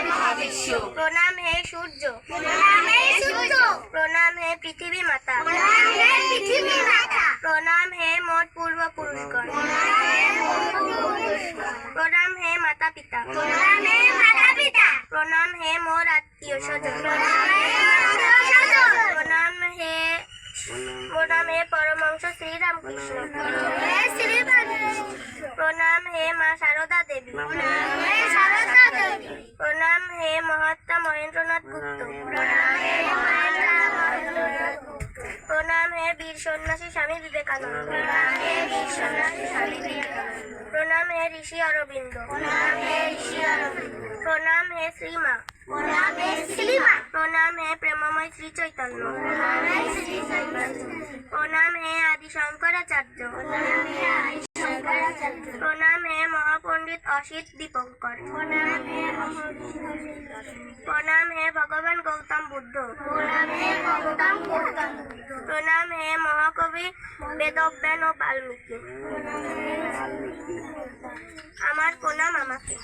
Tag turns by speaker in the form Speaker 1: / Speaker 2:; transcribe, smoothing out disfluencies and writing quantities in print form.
Speaker 1: মহাবিশ্ব। প্রণাম হে সূর্য। প্রণাম হে পৃথিবী মাতা। প্রণাম হে মোর পূর্বপুরুষগণ। প্রণাম হে মাতা পিতা। প্রণাম হে মোর আত্মীয় স্বজন। প্রণাম হে পরমহংস শ্রীরামকৃষ্ণ। প্রণাম হে মা শারদা দেবী। প্রণাম হে মহাত্মা মহেন্দ্রনাথ গুপ্ত। প্রণাম হে বীর সন্ন্যাসী স্বামী বিবেকানন্দ। প্রণাম হে ঋষি অরবিন্দ। প্রণাম হে শ্রীমা। প্রণাম হে প্রেমময় শ্রী চৈতন্য। প্রণাম হে আদি শঙ্করাচার্য। প্রণাম হে মহাপণ্ডিত অসিত দীপঙ্কর। প্রণাম হে ভগবান গৌতম বুদ্ধ। প্রণাম হে মহাকবি বেদব্যান ও বাল্মীকি। আমার প্রণাম আমাকে।